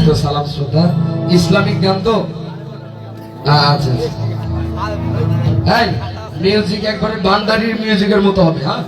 তো সালাম শ্রদ্ধা ইসলামিক গান তো আচ্ছা এই মিউজিক একবারে বান্দারির মিউজিকের মতো হবে হ্যাঁ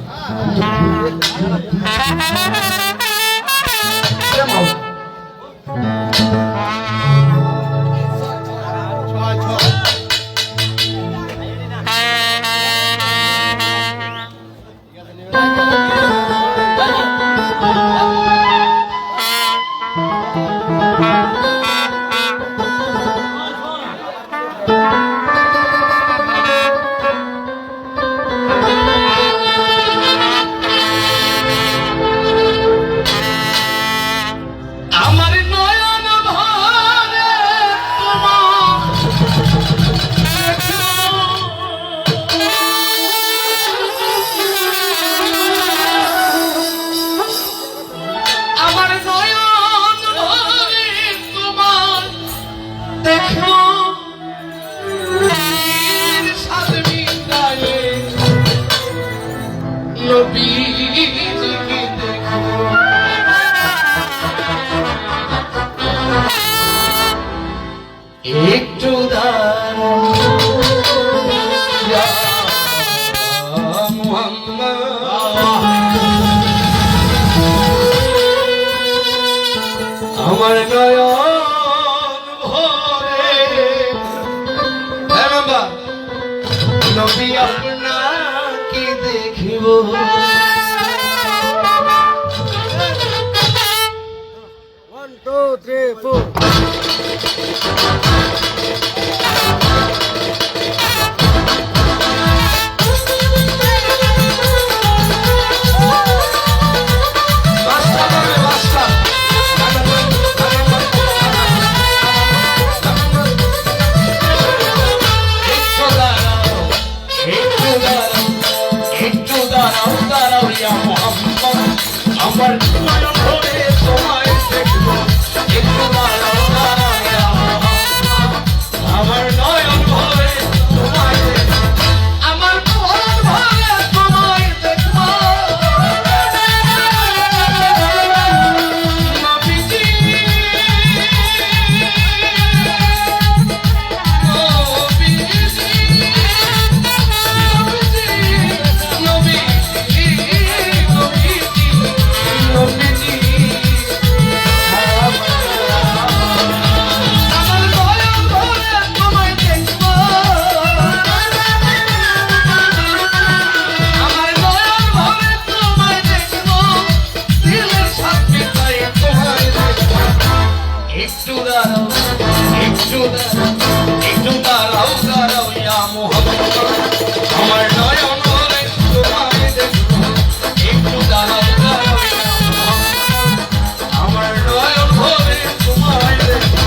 একটু আমার নয়ন ভরে নবী আপনাকে দেখিব One, two, three, four. আমার নয়ন ভরে তোমায় দেখব একটু দাঁড়াও দাঁড়াও ইয়া মুহাম্মদ আমার নয়ন ভরে তোমায় দেখব আমার মন ভরে তোমায় দেখব নবীজি একটু দাঁড়াও দাঁড়াও ইয়া মুহাম্মদ আমার নয়ন ভরে তোমায় দেখব একটু দাঁড়াও দাঁড়াও ইয়া মুহাম্মদ আমার নয়ন ভরে তোমায় দেখব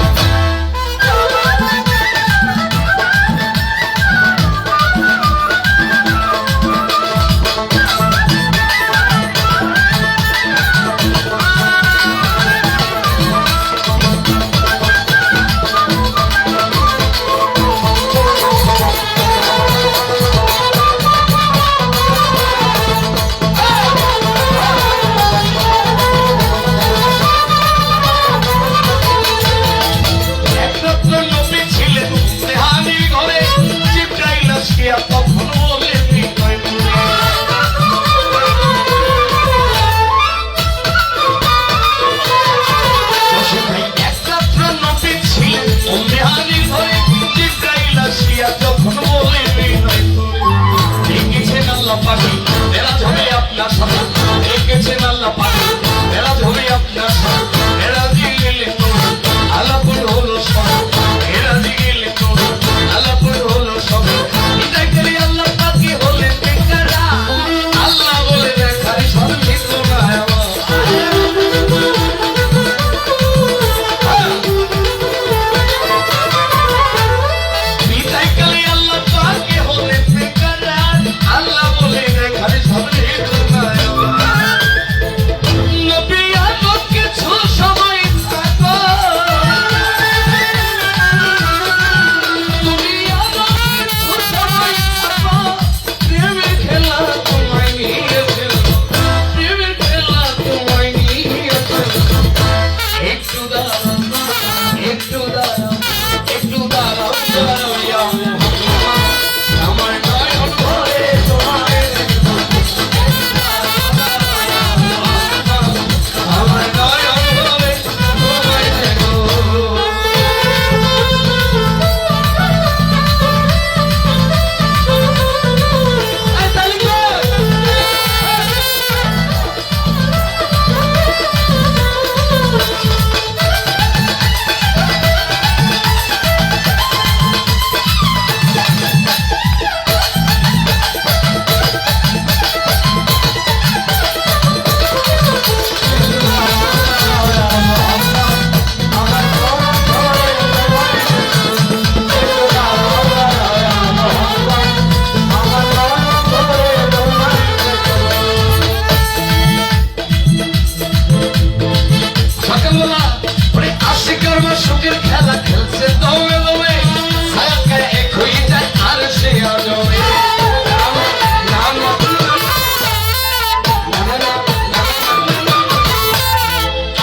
সুখের খেলা খেলছে দমে দমে ছায়াকে এক হয়ে যায় আর সে আজমে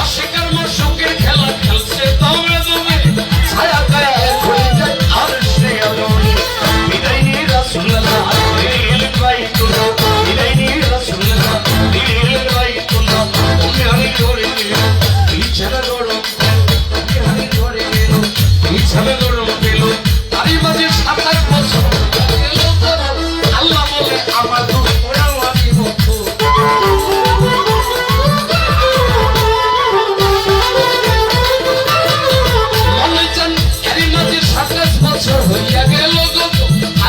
আশিকের মা সুখের খেলা খেলছে দমে দমে ছায়াকে এক হয়ে যায় আর সে আজমে বিদায় নিয়ে রাসূলুল্লাহ দিল বাইতুল্লাহ বিদায় নিয়ে রাসূলুল্লাহ দিল বাইতুল্লাহ তুমি আমি করে দিল বিছানা গরম আমি করে দিল বিছানা গরম দিল তারই মাঝে 7-8 বছর গেল আল্লাহ বলে আমার দুঃখ আমি বন্ধু মনে চান এরই মাঝে 27 বছর হইয়া গেল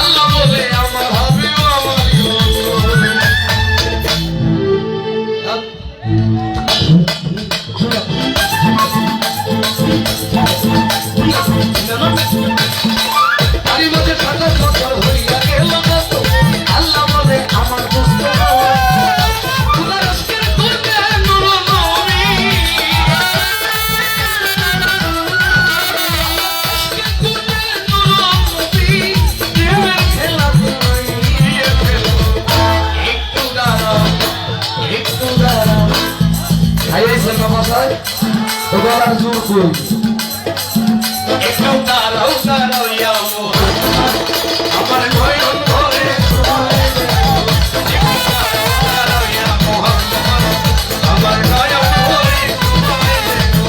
আল্লাহ বলে আমার হবে আমারই তারই মাঝে 27 বছর হইয়া গেল আল্লাহ বলে আমার দুস্থ খোদার আজকের দুর্গে নূর নবী আজকের দুর্গে নূর নবী প্রেমের খেলা নিয়ে ফেলো একটু দাঁড়াও খাইয়েছেন না বাসায় তো গলার জোর কই একটু দাঁড়াও ইয়া মুহাম্মদ আমার নয়ন ধরে তোমায় দেখো একটু দাঁড়াও ইয়া মুহাম্মদ আমার নয়ন ধরে তোমায় দেখো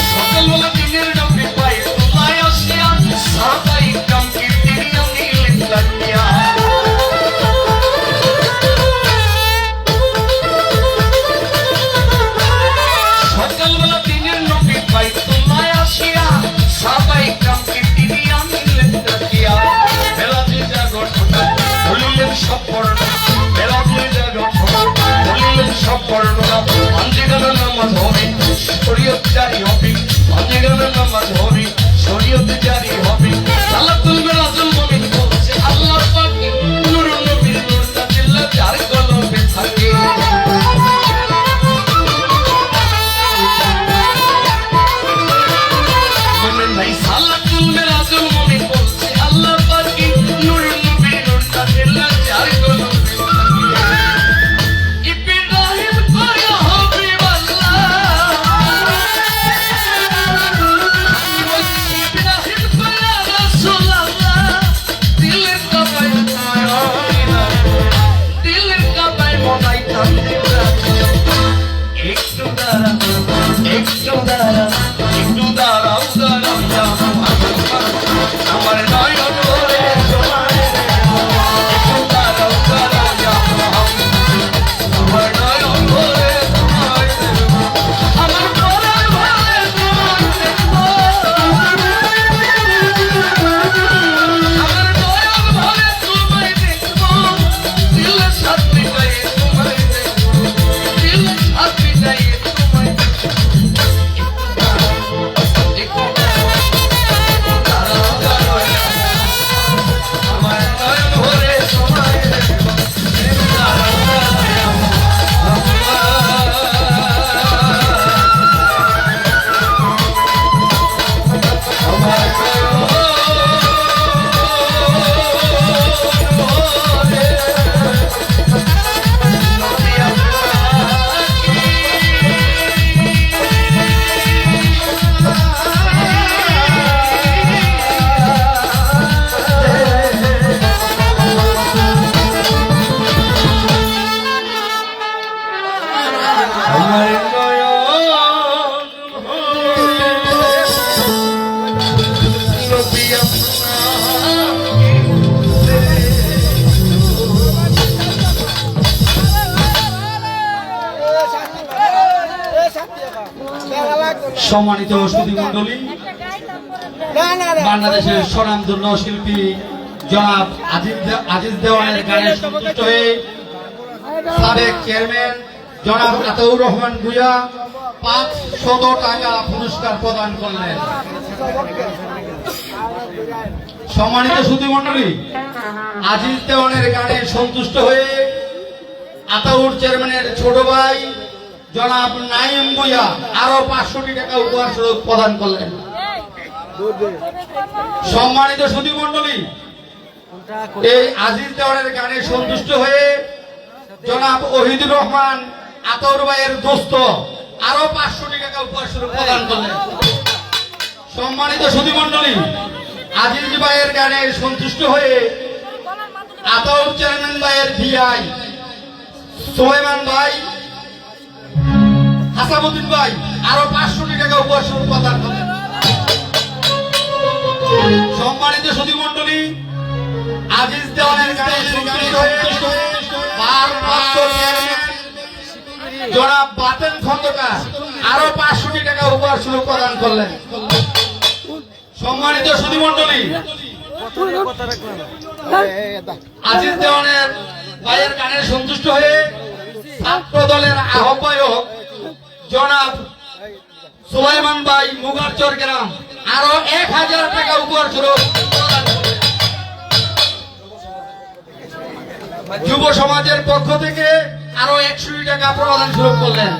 সকালবেলা দিনের নবী বাইতুল্লাহ আসিয়া সাহাবায়ে কিরাম কীর্তনিয়া নিলেন লাগিয়া সকালবেলা দিনের নবী বাইতুল্লাহ আসিয়া সাহাবায়ে কিরাম কীর্তনিয়া নিলেন লাগিয়া বেলাতে জাগর বলিলেন সব বর্ণনা বেলাতে জাগর বলিলেন সব বর্ণনা পাঞ্জিগানের নামাজ হবে শরীয়ত জারি হবে পাঞ্জিগানের নামাজ হবে শরীয়ত জারি হবে সালাতুল মিরাজুল মুমিন বলছে আল্লাহ পাক নূর নবীর নূরটা দিল্লা যার কলবে থাকে মুমিন ভাই সালাতুল মিরাজুল মুমিন বলছে আল্লাহ পাক নূর নবীর নূরটা দিল্লা যার কলবে থাকে ইব্রাহিম কয় হাবিবাল্লাহ ইব্রাহিম কয় রাসূলুল্লাহ দিলের কাবায় দিলের সম্মানিত সুধীমণ্ডলী, বাংলাদেশের স্বনামধন্য শিল্পী জনাব আজিজ দেওয়ানের গানে সন্তুষ্ট হয়ে সাবেক চেয়ারম্যান জনাব আতাউর রহমান ভূঁইয়া 500 টাকা পুরস্কার প্রদান করলেন। সম্মানিত সুধীমণ্ডলী, আজিজ দেওয়ানের গানে সন্তুষ্ট হয়ে আতাউর চেয়ারম্যানের ছোট ভাই জনাব নাইম ভূঁইয়া আরো 500 টাকা উপহার স্বরূপ প্রদান করলেন। সম্মানিত সুধীমণ্ডলী, এই আজিজ দেওয়ানের গানে সন্তুষ্ট হয়ে জনাব ওহিদুর রহমান আতাউর ভাইয়ের দোস্ত আরো 500 টাকা উপহার স্বরূপ প্রদান করলেন। সম্মানিত সুধীমণ্ডলী, আজিজ ভাইয়ের গানে সন্তুষ্ট হয়ে আতাউর চেয়ারম্যান ভাইয়ের ভিআই সুলাইমান ভাই, হাসাবুদ্দিন ভাই আরো 500 টাকা উপহার স্বরূপ প্রদান করলেন। সম্মানিত সুধীমণ্ডলী, আজিজ দেওয়ানের গানে সন্তুষ্ট হয়ে ভারপ্রাপ্ত চেয়ারম্যান জনাব বাতেন খন্দকার আরো 500 টাকা উপহার স্বরূপ প্রদান করলেন। সম্মানিত সুধীমণ্ডলী, আজিজ দেওয়ানের ভাইয়ের গানে সন্তুষ্ট হয়ে ছাত্র দলের আহ্বায়ক জনাব সুলাইমান ভাই মুগারচর গ্রাম আরো 1000 টাকা উপহার স্বরূপ প্রদান করলেন। যুব সমাজের পক্ষ থেকে আরো 100 টাকা প্রদান স্বরূপ করলেন।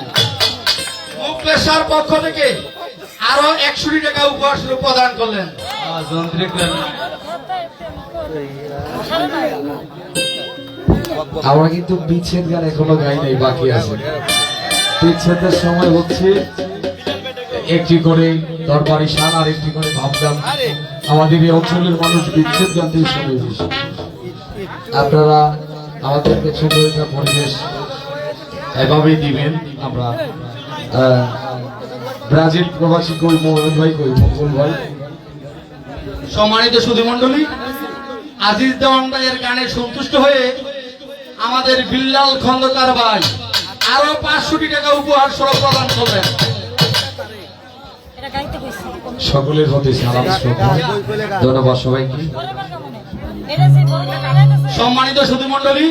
মুক্তেশ্বর পক্ষ থেকে আরো 100 টাকা উপহার স্বরূপ প্রদান করলেন। আমরা কিন্তু বিচ্ছেদ গান এখনো গাই নাই, বাকি আছে। বিচ্ছেদের সময় হচ্ছে একটি করে দরবারি শান আর একটি করে ভাবগান। আমাদের এই অঞ্চলের মানুষ বিচ্ছেদ গান দিয়ে শুনে বেশি। আপনারা আমাদের পেছনে পরিবেশ এভাবেই দিবেন। আমরা ব্রাজিল প্রবাসী কই মোহাম্মদ ভাই, কই মঙ্গল ভাই। সম্মানিত সুধীমণ্ডলী, আজিজ দেওয়ান ভাইয়ের গানে সন্তুষ্ট হয়ে আমাদের বিল্লাল খন্দকার ভাই আরো 500 টাকা উপহার স্বরূপ প্রদান করলেন। সকলের প্রতি সালাম শ্রদ্ধা, ধন্যবাদ সবাইকে। সম্মানিত সুধীমণ্ডলী,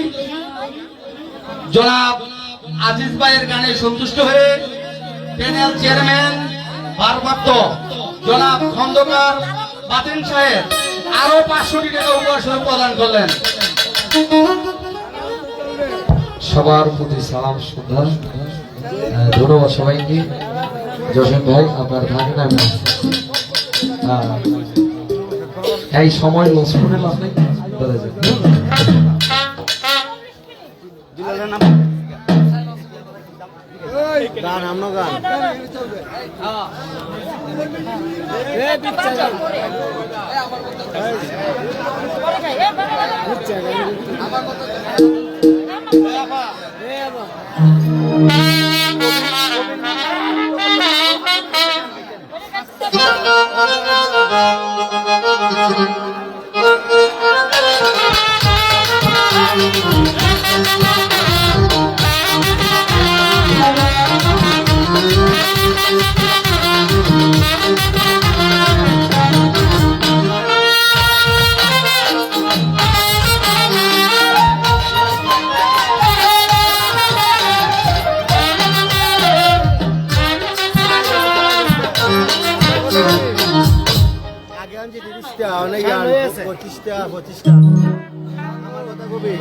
জনাব আজিজ ভাইয়ের গানে সন্তুষ্ট হয়ে প্যানেল চেয়ারম্যান ভারপ্রাপ্ত জনাব খন্দকার বাতেন সাহেব আরো 500 টাকা উপহার স্বরূপ প্রদান করলেন। সবার প্রতি সালাম শ্রদ্ধা, ধন্যবাদ সবাইকে। জসিম ভাই আপনার থাকেন, আমি এই সময় লস করে লাভ নেই। গান আমরা গান অনেক গান 25টা আমার কথা কবি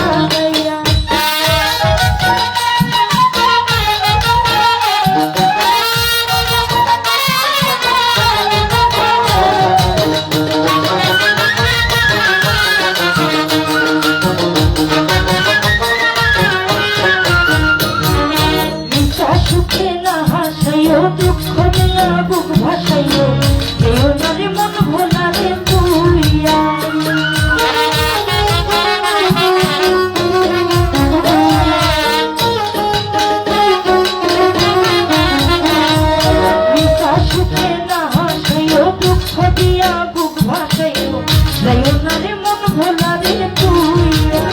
লাগাইয়া সুখে না হাসাইও দুঃখ দিয়া বুক ভাসাইও কেউ নারে মন ভোলা রে তুইয়া সুখে না হাসাইও দুঃখ দিয়া বুক ভাসাইও কেউ নারে মন ভোলা রে তুইয়া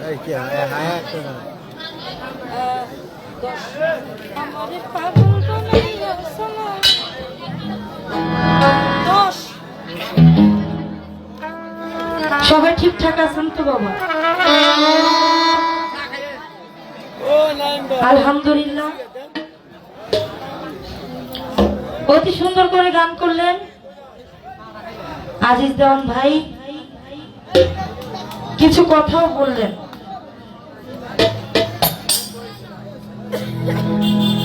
এই কি হায় একটা না আমারে পাগল বানাইয়া সোনা দোষ সবাই ঠিকঠাক আছেন তো বাবা? আলহামদুলিল্লাহ। অতি সুন্দর করে গান করলেন আজিজ দেওয়ান ভাই, কিছু কথাও বললেন।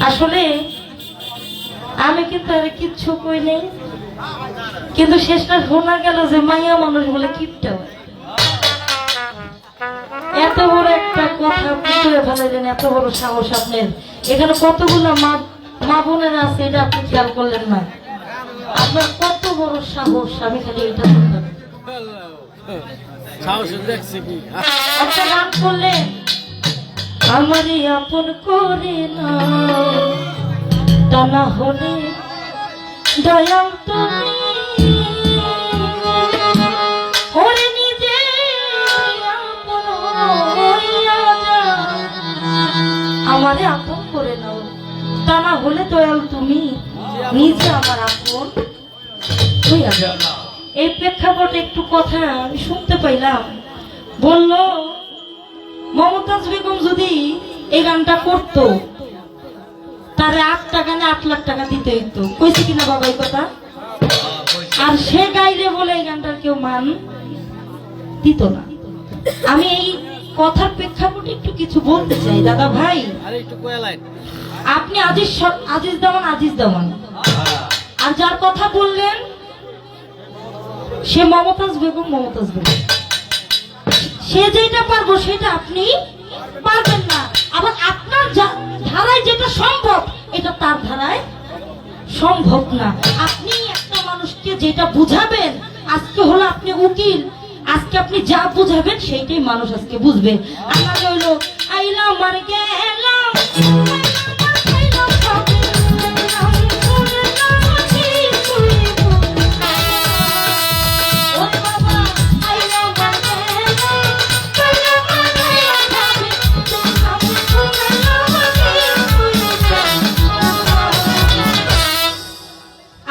আসলে আমি কিন্তু আর কিচ্ছু কই নেই, কিন্তু শেষটা শোনা গেল যে মাইয়া মানুষ বলে কিপটা হয়। এত বড় একটা কথা আপনি করে ফেলাইলেন, এত বড় সাহস আপনার। এখানে কতগুলো মা বোনেরা আছে, এটা আপনি খেয়াল করলেন না। আপনার কত বড় সাহস, আমি খালি এটা বলতাম। একটা গান করলেন, আমারই আপন করে না, তা না হলে দয়াল তুমি ওরে নিজে আপন হইয়া যাও। আমারে আপন করে নাও, তা না হলে দয়াল তুমি নিজে আমার আপন হইয়া যাও। এই প্রেক্ষাপটে একটু কথা আমি শুনতে পাইলাম। বলল মমতাজ বেগম যদি এই গানটা করতো তারে 8 টাকা না 8 লাখ টাকা দিতে হইতো। কইছে কিনা বাবা এই কথা? আর সে গাইলে বলে এই গানটার কেউ মান দিত না। আমি এই কথার প্রেক্ষাপটে একটু কিছু বলতে চাই দাদা ভাই। আপনি আজিজ দেওয়ান, আর যার কথা বললেন সে মমতাজ বেগম। সে যেটা পারবো সেটা আপনি পারবেন না, আবার আপনার ধারায় যেটা সম্ভব এটা তার ধারায় সম্ভব না। আপনি একটা মানুষকে যেটা বুঝাবেন, আজকে হলো আপনি উকিল, আজকে আপনি যা বুঝাবেন সেইটাই মানুষ আজকে বুঝবে। আমার হইলো আইলাম আর গেলাম,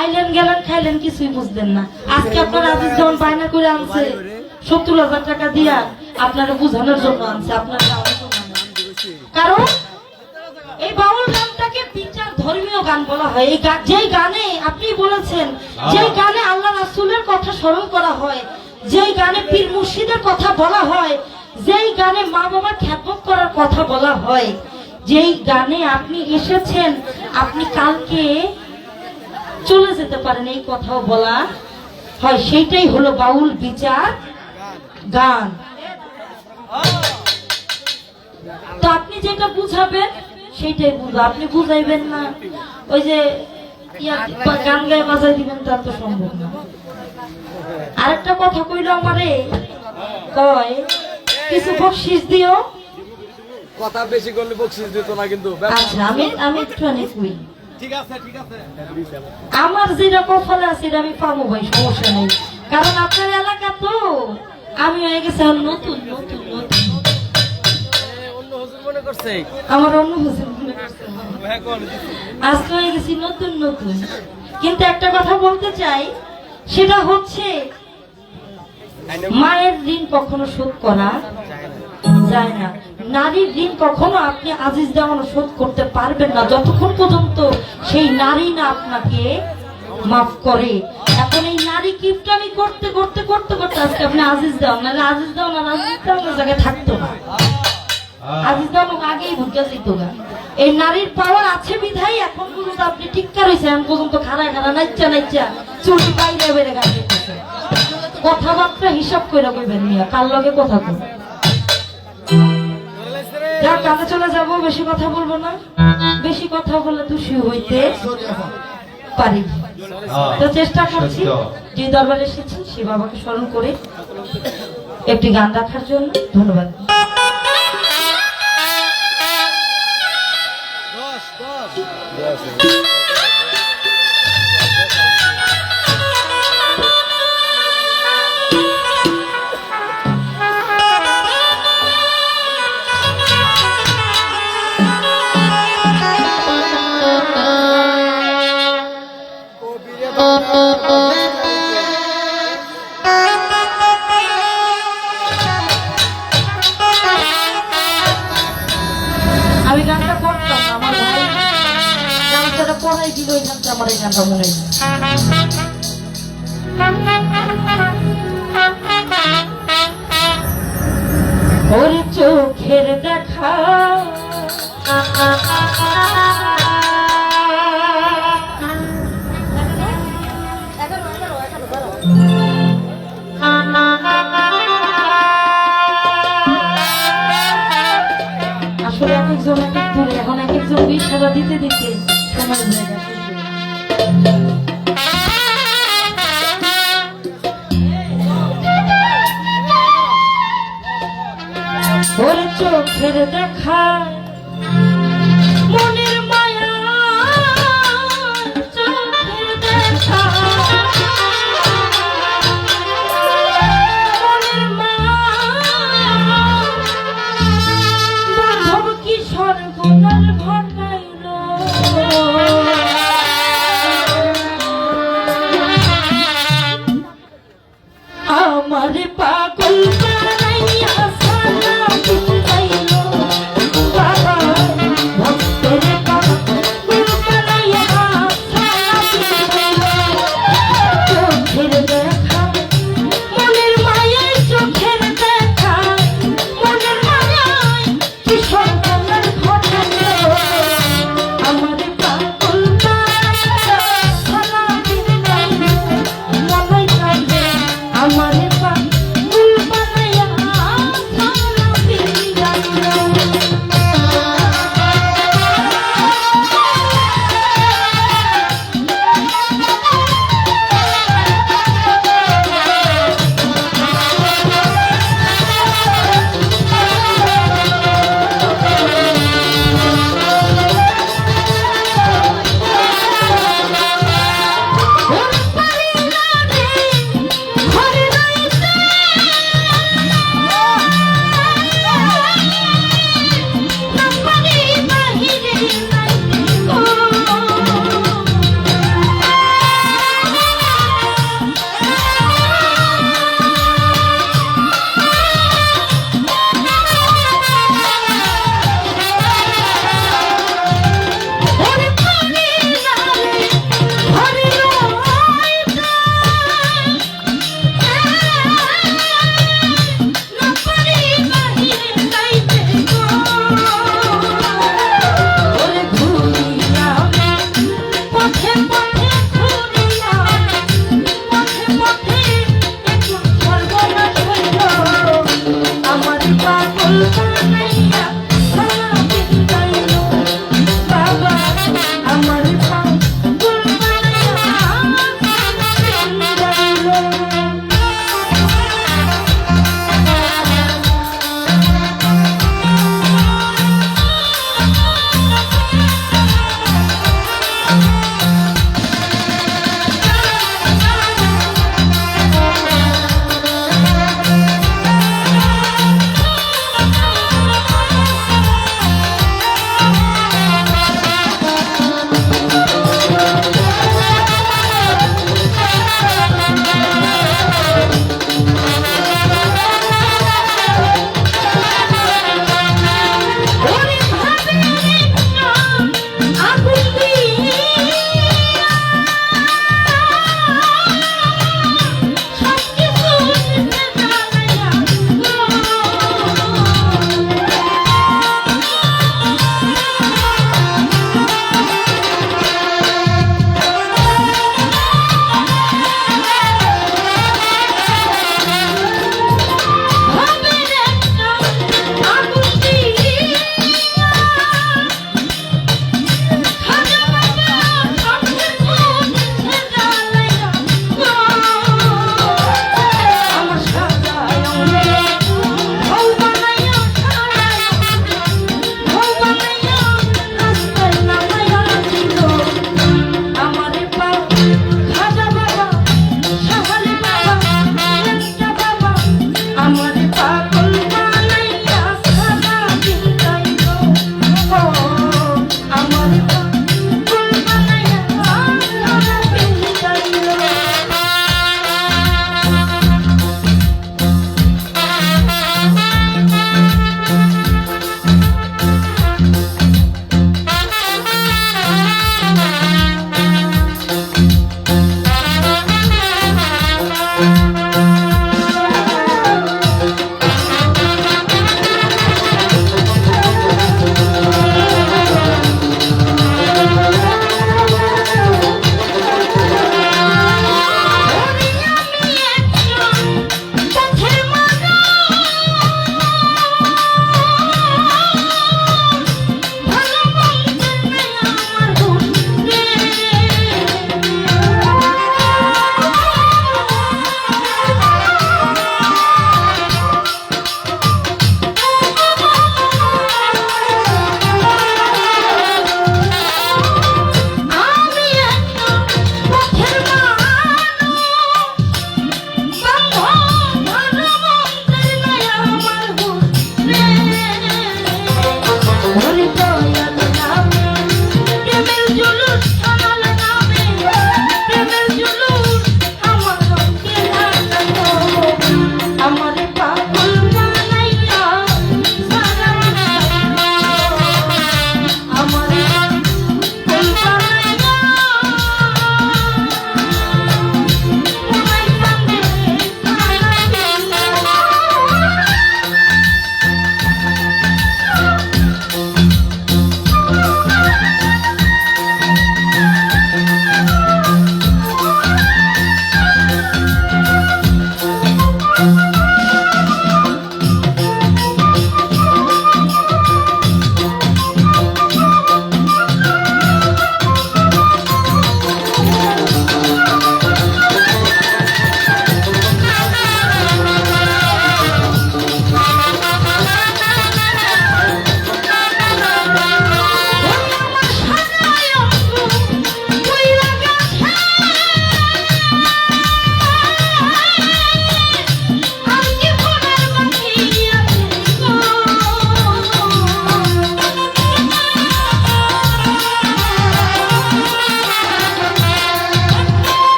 আইলেন গেলেন খাইলেন কিছুই বুঝলেন না। আজকে আপনার আজিজ যখন বায়না করে আনছে 70,000 টাকা দিয়া আপনারা বুঝানোর জন্য আনছে, আপনার কারণ এই বাউল গানটাকে বিচার ধর্মীয় গান বলা হয়। এই যেই গানে আপনি বলেছেন, যেই গানে আল্লাহ রাসূলের কথা স্মরণ করা হয়, যেই গানে পীর মুর্শিদের কথা বলা হয়, যেই গানে মা বাবার খ্যাতমত করার কথা বলা হয়, যেই গানে আপনি এসেছেন, আপনি কালকে চলে যেতে পারেন এই কথাও বলা হয়, সেইটাই হলো বাউল বিচার গান। তো আপনি যেটা বুঝাবেন সেইটাই বুঝবো, আপনি বুঝাইবেন না ওই যে গান গায়ে বাজাই দিবেন, তার তো সম্ভব না। আরেকটা কথা কইলো আমারে, কয় কিছু বকশিস দিও। কথা বেশি করলে বকশিস দিত না কিন্তু। আচ্ছা আমি একটুখানি কই, আমার যেটা কপালে আছে এটা আমি পাবো ভাই, সমস্যা নেই। কারণ আপনার এলাকা তো আমি হয়ে গেছে নতুন নতুন নতুন, আমার অন্য হুজুর মনে করছে, আজকে হয়ে গেছি নতুন নতুন। কিন্তু একটা কথা বলতে চাই, সেটা হচ্ছে মায়ের ঋণ কখনো শোধ করা যায় না, নারীর ঋণ কখনো আপনি আজিজ দেওয়ানো শোধ করতে পারবেন না যতক্ষণ পর্যন্ত সেই নারী না আপনাকে মাফ করে। এখন এই নারী কিপটামি করতে করতে করতে করতে আজকে আপনি আজিজ দেওয়ান, নাহলে আজিজ দেওয়ান আর আজিজ দেওয়ানোর জায়গায় থাকতো না, আজিজ দেওয়ানো আগেই ভুলকে যেত না। এই নারীর পাওয়ার আছে বিধাই এখন পর্যন্ত আপনি টিক্কা রয়েছে, এখন পর্যন্ত খাড়া খাড়া নাইচা নাইচা চুরি বাইরে বেড়ে গাছে কথাবার্তা হিসাব করে কইবেন মিয়া, কার লগে কথা কই যাক, কানে চলে যাবো, বেশি কথা বলবো না, বেশি কথা বলে দোষী হইতে পারি। তো চেষ্টা করছি যে দরবারে এসেছি সে বাবাকে স্মরণ করে একটি গান রাখার জন্য। ধন্যবাদ। আমি গানটা করতাম, আমার ভাই গানটা পড়াই দিল, এই গানটা আমার এই গানটা মনে হয়। ওর চোখের দেখা আসলে এক একজন এক এক দূরে, এখন এক একজন বিষ সেবা দিতে দিতে সময় হয়ে গেছে। ওর চোখের দেখা মনের মায়া, চোখের দেখা মনের মায়া, বাঁধব কি সর্বনাশ ঘটাইল, আমার পাগল বানাইয়া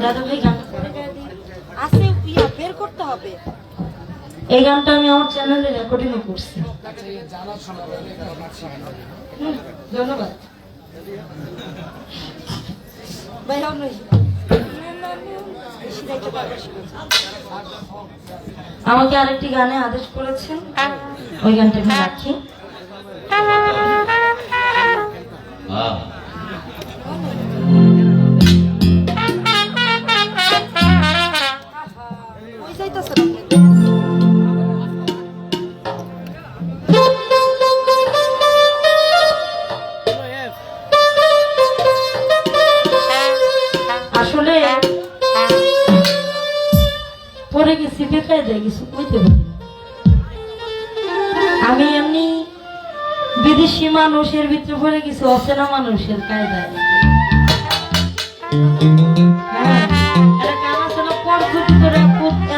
দাদা ভাই গান আছে ইয়া বের করতে হবে। এই গানটা আমি আমার চ্যানেলে রেকর্ডিং করছি। ধন্যবাদ ভাই হবে বেশি দেখতে পারবে। আমাকে আরেকটি গানে আদেশ করেছেন, ওই গানটা আমি রাখি। ওই যাইতাছে আসলে পরে গেছি বেকায় দেয় কিছু কইতে পারি না। আমি এমনি বিদেশি মানুষের ভিতরে পড়ে গেছি অচেনা মানুষের কায়দায়। হ্যাঁ, একটা গান আছে না, পরক্ষতি করে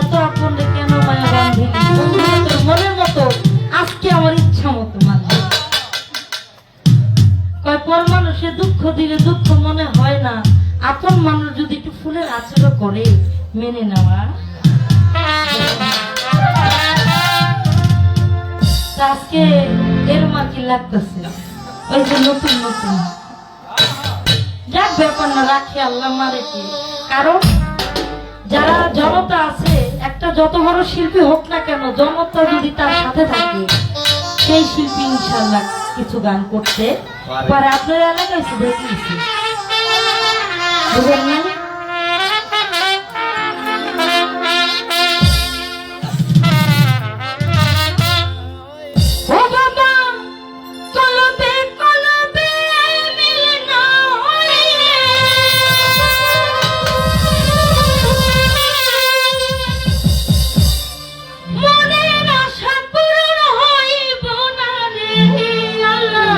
এত আপন রে কেন মায়া বাঁধিলি, বন্ধুরে তোর মনের মতো আজকে আমার ইচ্ছা মতো মানলি। কয় পর মানুষের দুঃখ দিলে দুঃখ মনে হয় না, আপন মানুষ যদি একটু ফুলের আচরণ করে মেনে নেওয়া। তা আজকে এর মাটি লাগতেছে ওই যে নতুন নতুন যাক ব্যাপার না, রাখি আল্লাহ মারে কি। কারণ যারা জনতা আছে, একটা যত বড় শিল্পী হোক না কেন, জনতা যদি তার সাথে থাকে সেই শিল্পী ইনশাল্লাহ কিছু গান করতে পারে। আপনার এলাকায় শুধু দেখেছি, বুঝলেন না? ও বাবা কলবে কলবে মিলন হইলে মনের আশা পূরণ হইব না রে আল্লাহ।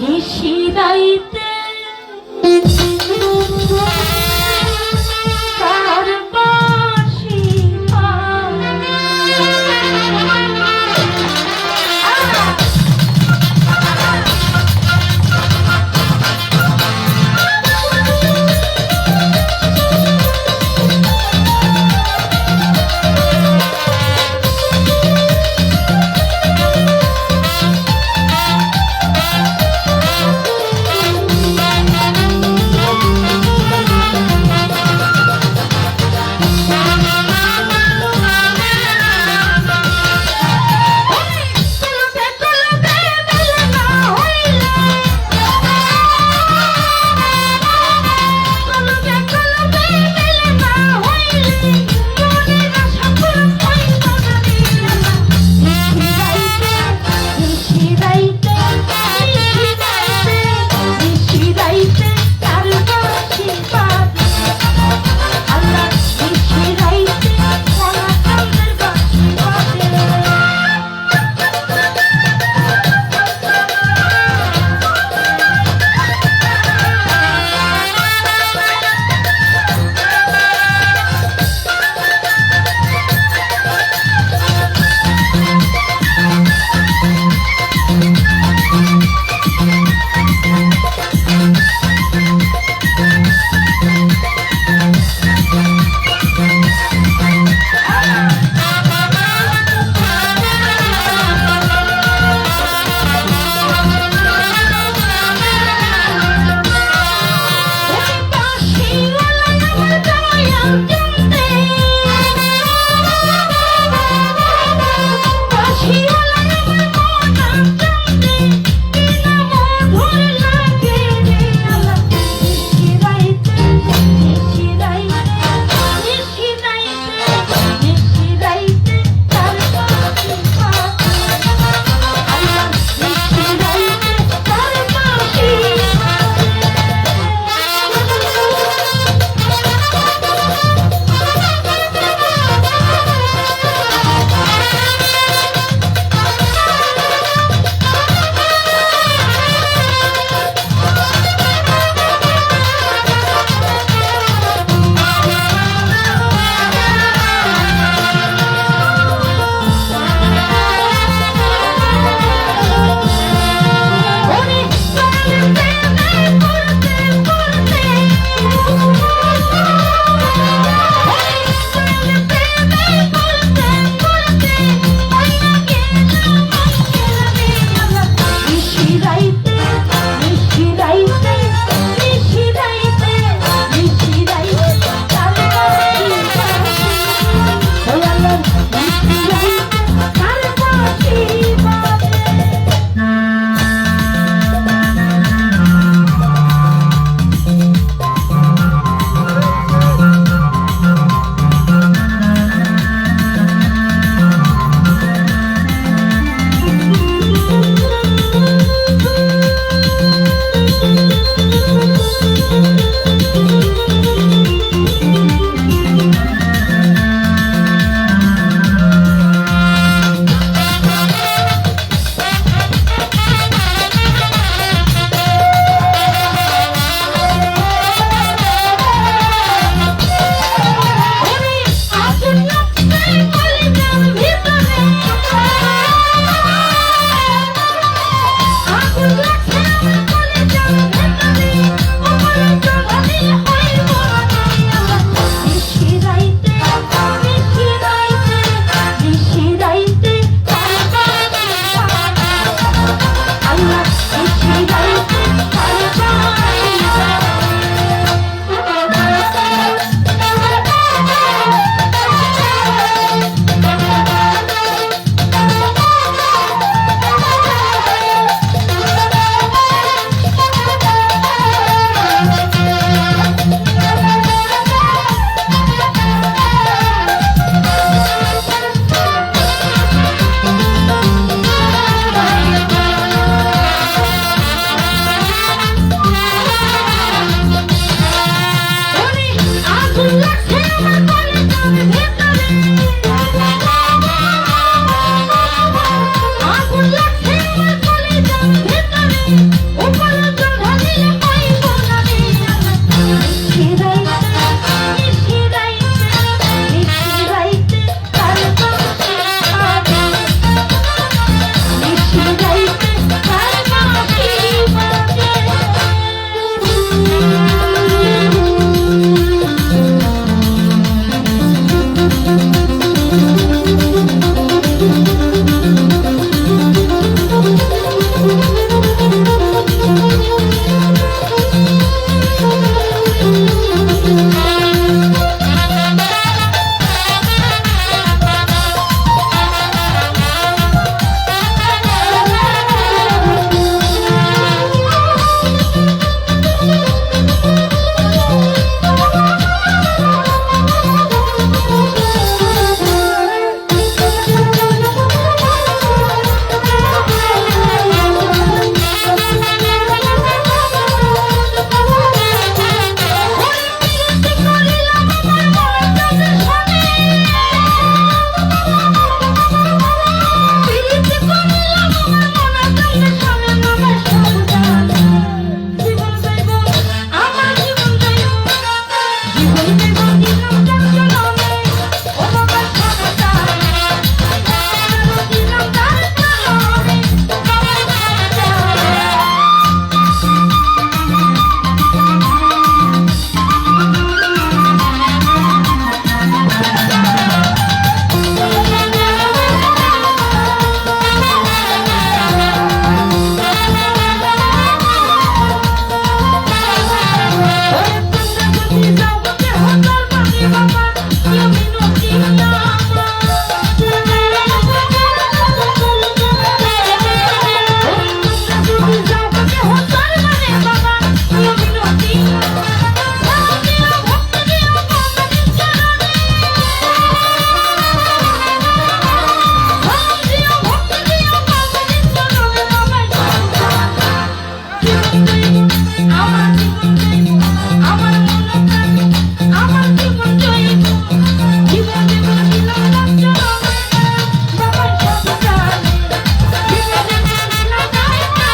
নিশিরাইতে কার বাঁশি আমার জীবন যাইব আমার মন প্রাণ আমার জীবন যাইব জীবন জীবন দিলাম লাঞ্ছনা বাবার সব জানে জীবন জীবন দিলাম লাঞ্ছনা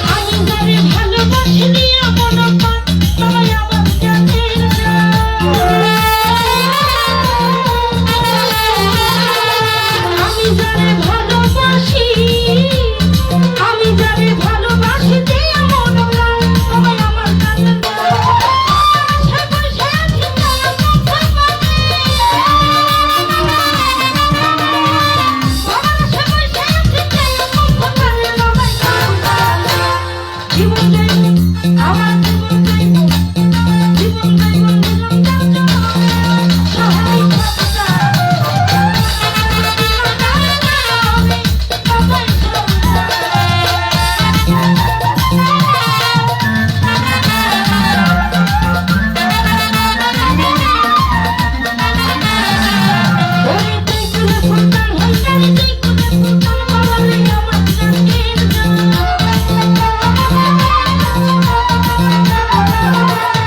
আমি যারে ভালোবাসি দিয়া মন প্রাণ সবাই আমার কাছে আমি যারে ভালোবাসি দিয়া মন প্রাণ সবাই আমার কাছে জীবন যাইব আমার জীবন যাইব জীবন যাইব দিলাম লাঞ্ছনা সহায় সবটা বাবার ওরে তুই কোনে ফুলতাম হইতারি তুই কোনে ফুলতাম বাবারে আমার জানের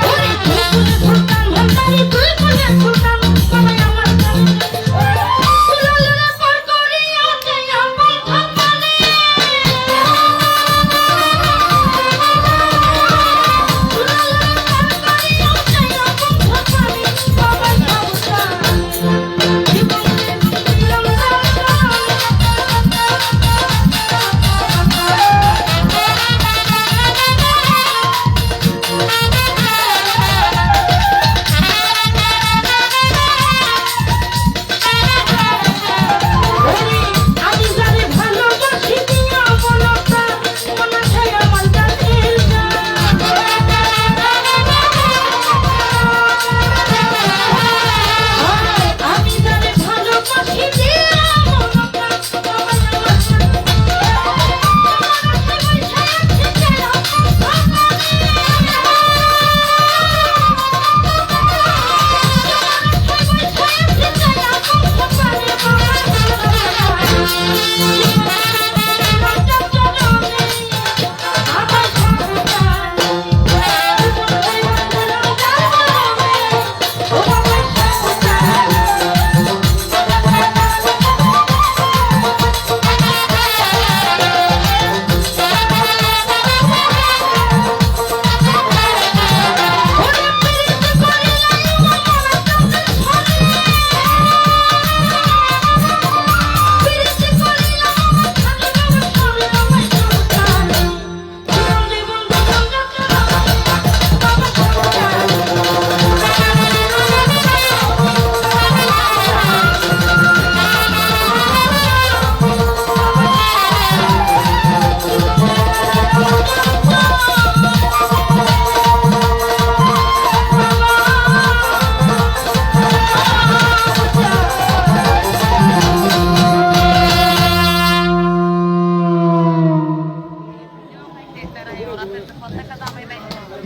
ওরে তুই কোনে ফুলতাম হইতারি তুই কোনে ফুলতাম বাবারে আমার জানের ফুললে পর করি আছে আপন থাকলে ফুললে পর করি আছে আপন থাকলে বাবার সবটা জীবন দিলাম আমি যারে ভালোবাসি দিয়া মন প্রাণ মন ছায়া আমার জানের আমি যারে ভালোবাসি দিয়া মন প্রাণ সবাই আমার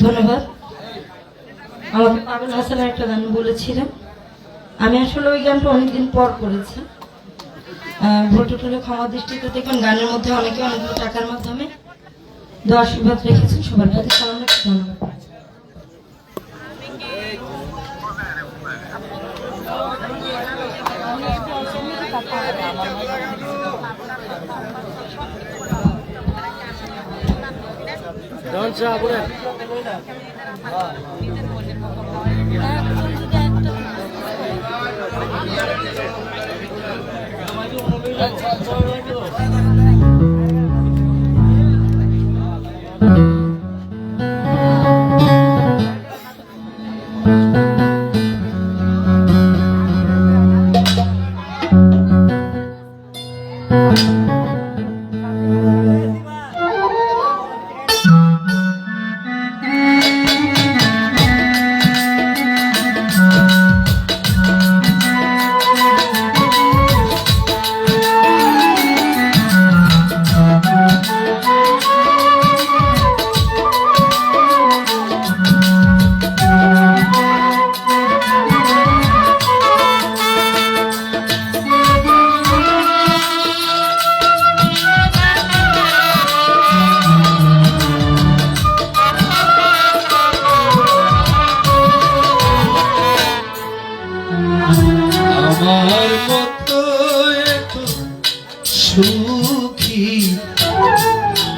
ধন্যবাদ। আমাকে পাগল হাসানের একটা গান বলেছিলেন, আমি আসলে ওই গানটা অনেকদিন পর করেছি। ভুল টুটুলে ক্ষমা দৃষ্টিতে দেখবেন, গানের মধ্যে অনেকে অনেকগুলো টাকার মাধ্যমে দোয়া আশীর্বাদ রেখেছেন, সবার প্রতি সালাম রাখি। ধন্যবাদ।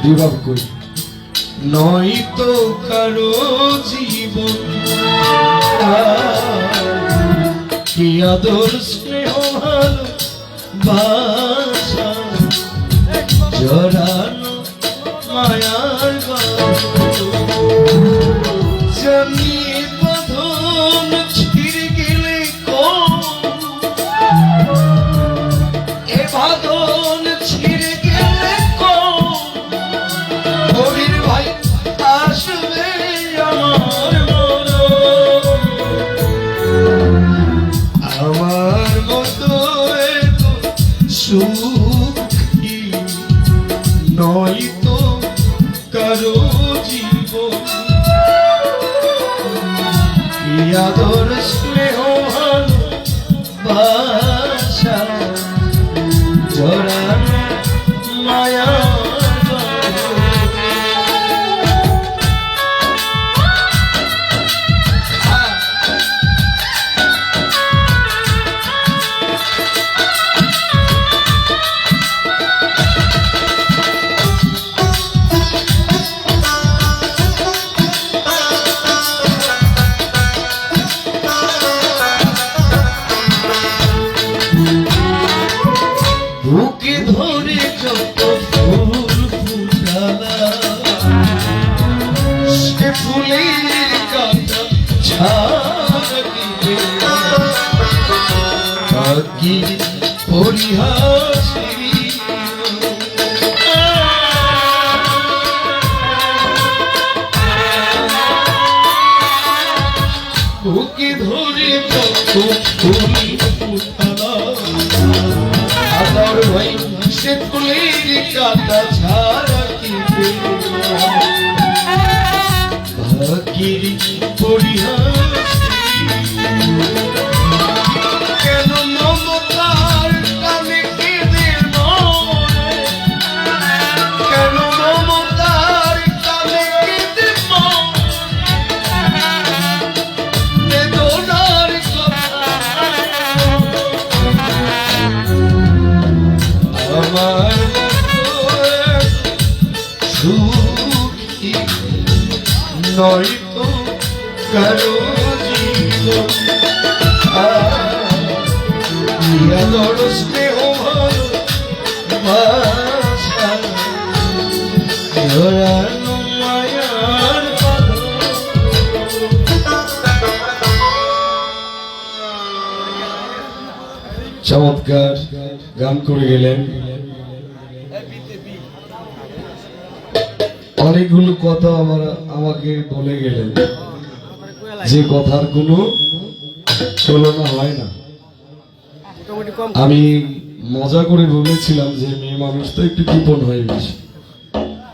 বিভাগ করি নয়তো কারো জীবন কি আদর স্নেহ ভালোবাসা জড়ানো মায়ার জানি বাঁধন ছিঁড়ে গেলে এ বাঁধন ছিঁড়ে গেলে হরির ভাই আসবে আমার আমার মতো এত সুখী নয় তো কারো জীবন কি আদর স্নেহ ভালোবাসা জড়ানো মায়া বুকে ধরে যত ফুল ফুটালা সে ফুলের কাটা ছাড়িবে বাকি পরিহাসী বুকে ধরে যত ফুল ফুটালা আদর ভাই সে ফুলের কাটা ছাড়া কি বাকির পরিহাসী কেন মমতার কানে কেঁদে মরে কেন মমতার কানে কেঁদে মরে বেদনার আমার সুখী নয় তো কারো জীবন আদর স্নেহ ভালোবাসা জড়ানো মায়ার চমৎকার গান করে গেলেন অনেকগুলো কথা আমাকে বলে গেলেন যে কথার কোনো তুলনা হয় না আমি মজা করে বলেছিলাম যে মেয়ে মানুষ তো একটু কৃপণ হয়ে গেছে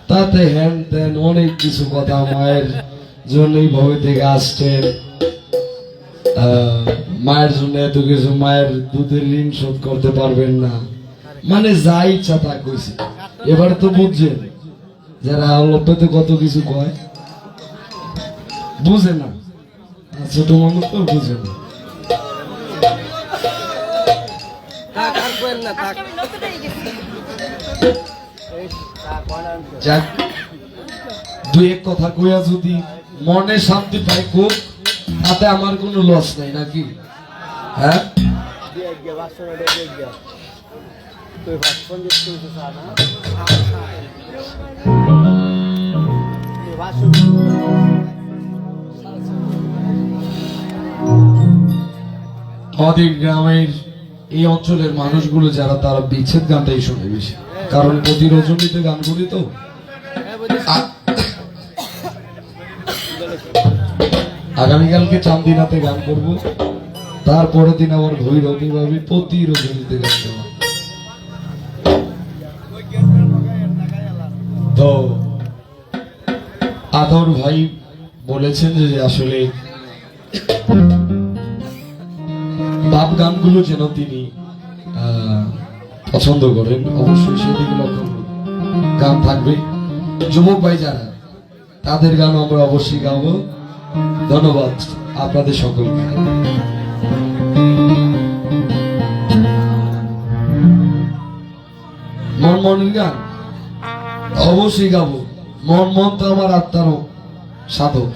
তাতে হ্যান ত্যান অনেক কিছু কথা মায়ের জন্যই ভবে থেকে আসছেন মায়ের জন্য এত কিছু মায়ের দুধের ঋণ শোধ করতে পারবেন না মানে যা ইচ্ছা তা কইছে এবার তো বুঝছেন যারা অল্পতে কত কিছু কয় বুঝে না ছোট মানুষ তো বুঝে না যাক দুই এক কথা কইয়া যদি মনে শান্তি পাই খুব তাতে আমার কোনো লস নাই নাকি হ্যাঁ আমাদের গ্রামের এই অঞ্চলের মানুষগুলো যারা তারা বিচ্ছেদ গানটাই শুনে বেশি কারণ প্রতি রজনীতে গান করি তো আগামীকালকে চান্দিনাতে গান করব তারপরের দিন আবার ভৈরবী ভাবি প্রতি রজনীতে গান করব তো আদর ভাই বলেছেন যে আসলে বাপ গানগুলো যেন তিনি পছন্দ করেন অবশ্যই সেদিকে লক্ষ্য গান থাকবে যুবক ভাই যারা তাদের গান আমরা অবশ্যই গাবো ধন্যবাদ আপনাদের সকলকে মনমনির গান অবশ্যই গাবো। মন মন তো আমার আত্মার সাধক।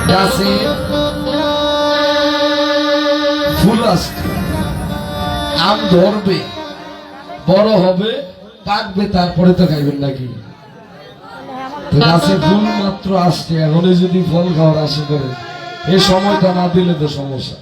গাছে ফুল আসছে, আম ধরবে, বড় হবে, পাকবে, তারপরে তো খাইবেন নাকি? তো গাছে ফুল মাত্র আসছে, এখনই যদি ফল খাওয়ার আশা করে, এই সময়টা না দিলে তো সমস্যা।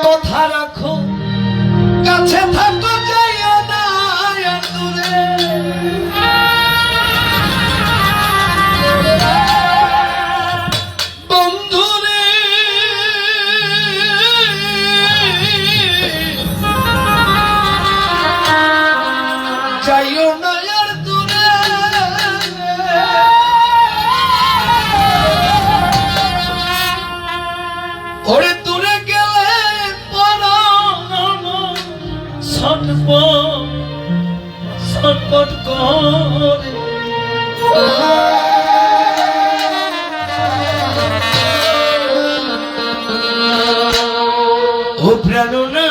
কথা রাখো, কাছে থাকো, যাইও না আর দূরে। বন্ধুরে যাইও না আর দূরে। ওরে দূরে গেলে ছটপট করে। ও প্রাণনা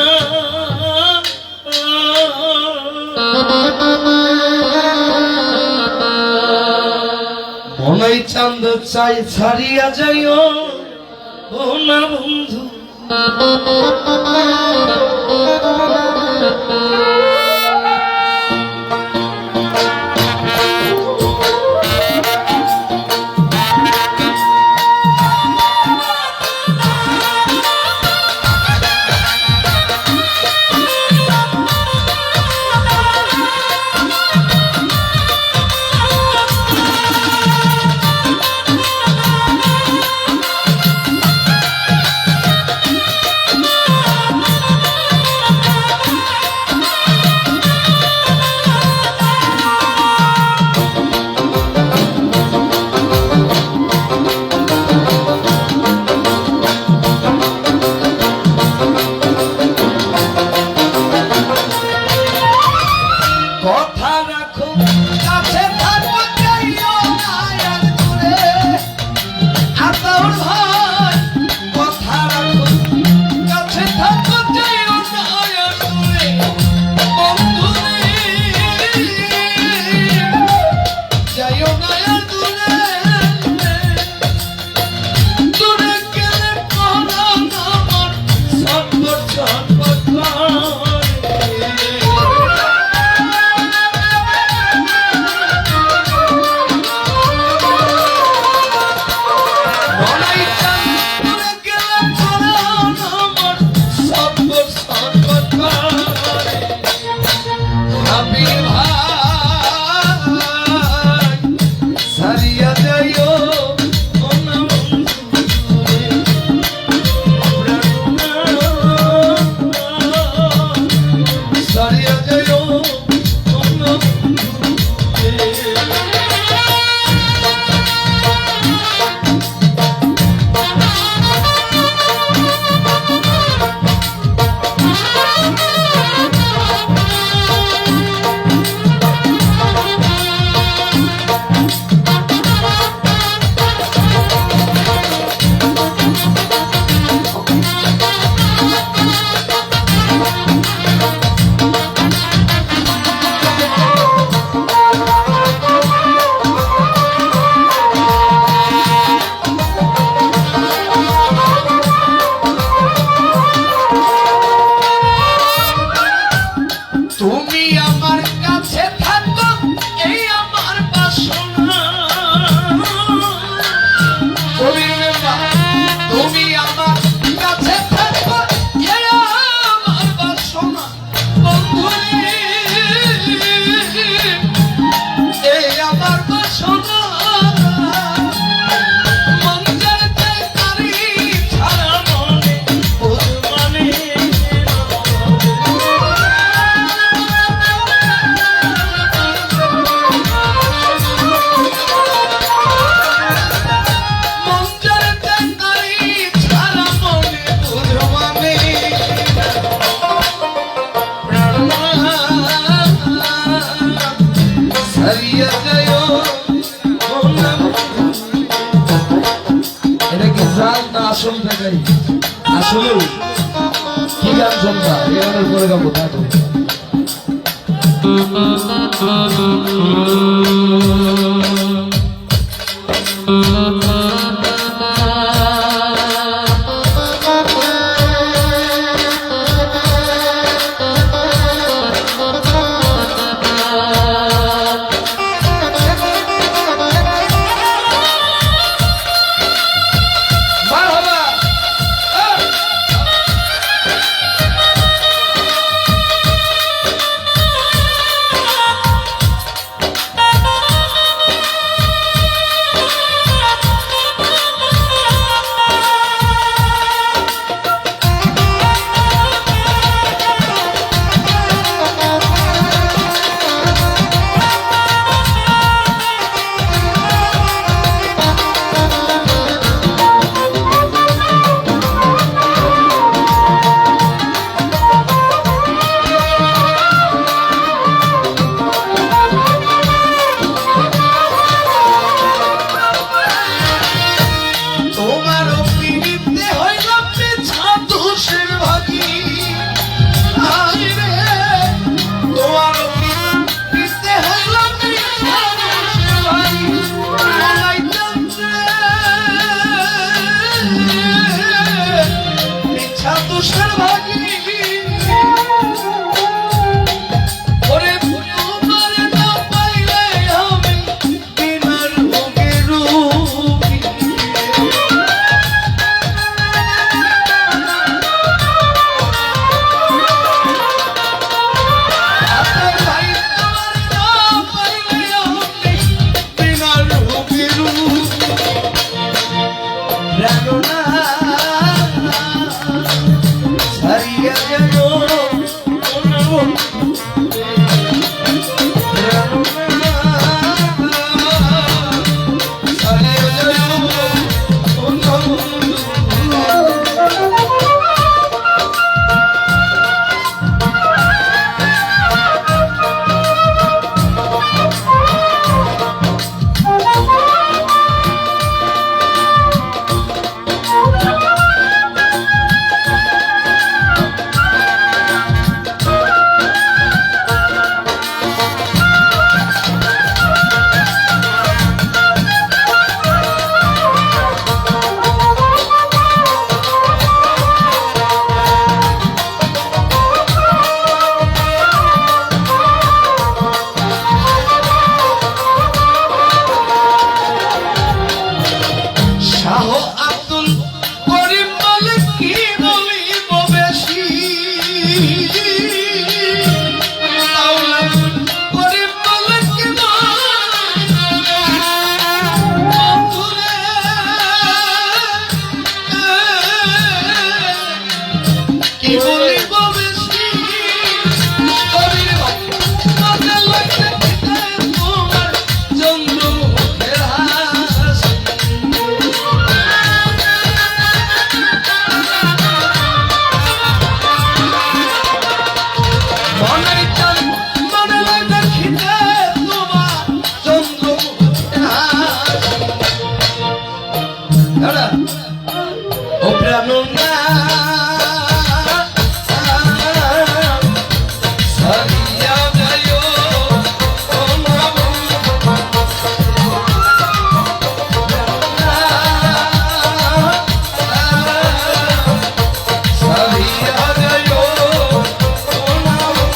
মনাই চাঁদ চাই ছাড়িয়া যাইও ও না বন্ধু। আসলে কি গান শুনবা এই গানের পরে গাবো থাকো মারহাবা তোমারও পিড়িতে হইলাম পিছা দোষের ভাগী আইরে তোমারও পিড়িতে হইলাম পিছা দোষের ভাগী বলাইতাম যে পিছা দোষের ভাগী ওরে তোমার না পাইলে আমি বিনার ভোগে রূপী আপনার ভাই তোমার না পাইলে আমি বিনার ভোগে রূপী প্রাণনা ছাড়িয়া যেন শাহ আব্দুল করিম বলে কি বলিব বেশি আউলাদুল করিম বলে কি বন্ধুরে কি বলিব বেশি করিব মনে লাগছে তোমার চন্দ্রমুখের হাসি মনের চান মনে লাগে দেখিতে তোমার চন্দ্রমুখের হাসি দাদা ও প্রাণনা সারিয়া যাইও ও নবু সারিয়া যাইও ও নবু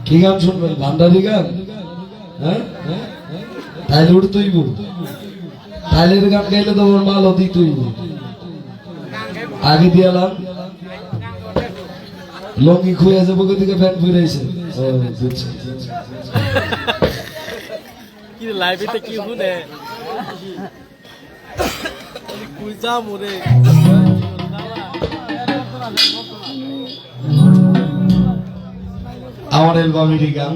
কি গান শুনবেন? ভান্ডারি গান? হ্যাঁ, তাইলে উঠ তুইব, তাইলের গান গাইলে তো ওর মাল অধিক তুইব। আগে দিয়ালাম লঙ্গি খুঁয়ে যাবো দিকে ফ্যান ফুরাইছে। কি লাইভেতে কি শুনে কুইজা মোরে আমার অ্যালবামেরই গান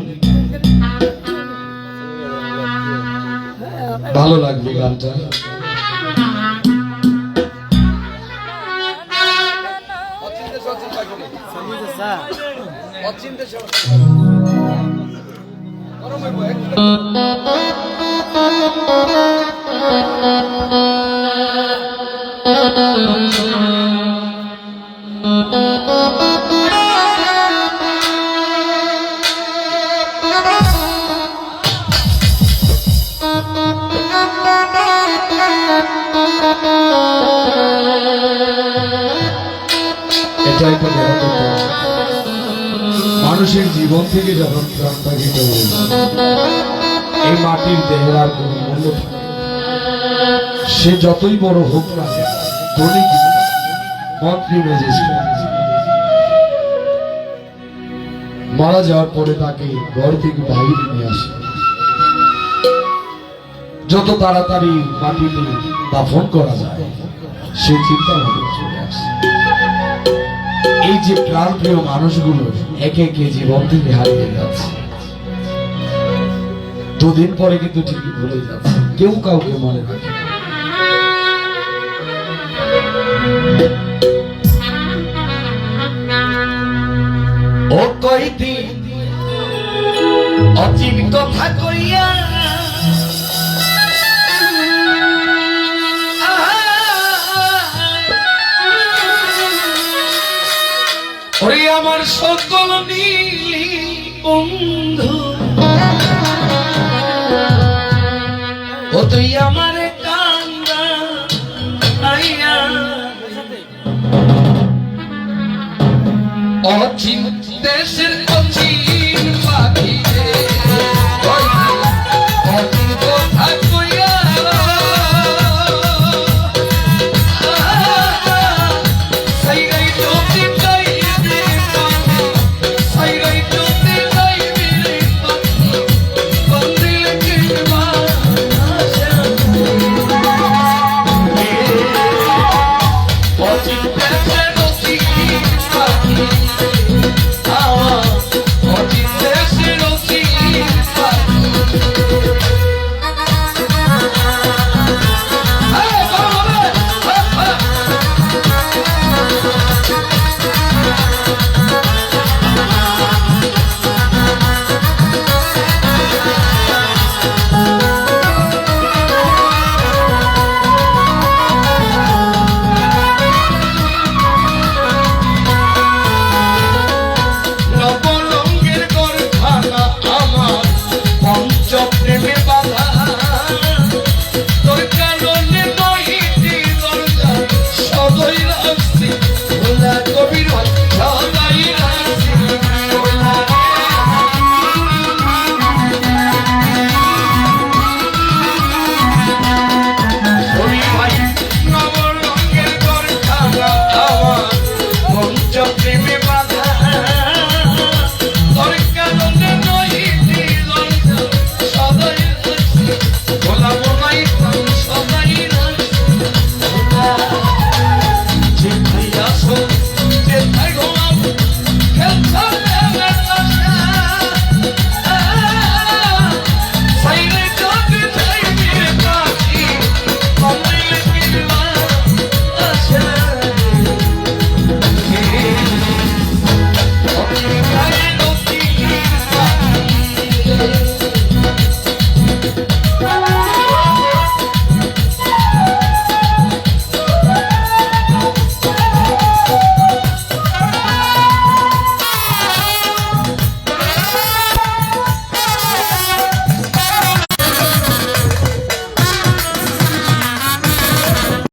ভালো লাগবে গানটা। এটাই তো দেখাতে চাই। মানুষের জীবন থেকে যখন প্রাণটা কেটে হয়ে যায়, এই মাটির দেহের আর কোনো মূল্য থাকে না। সে যতই বড় হোক না, ধনী মন্ত্রী ম্যাজিস্ট্রেট, মারা যাওয়ার পরে তাকে ঘর থেকে বাইরে নিয়ে আসে, যত তাড়াতাড়ি মাটিতে দাফন করা যায় সে চিন্তা ভাবনা চলে আসে। এই যে প্রাণপ্রিয় মানুষগুলো একে একে জীবন থেকে হারিয়ে যাচ্ছে, দুদিন পরে কিন্তু ঠিকই ভুলে যাচ্ছে, কেউ কাউকে মনে রাখে না। ও কয়দিন অচিন কথা কইয়া ওরে আমার সকল নীলি বন্ধু, ও তুই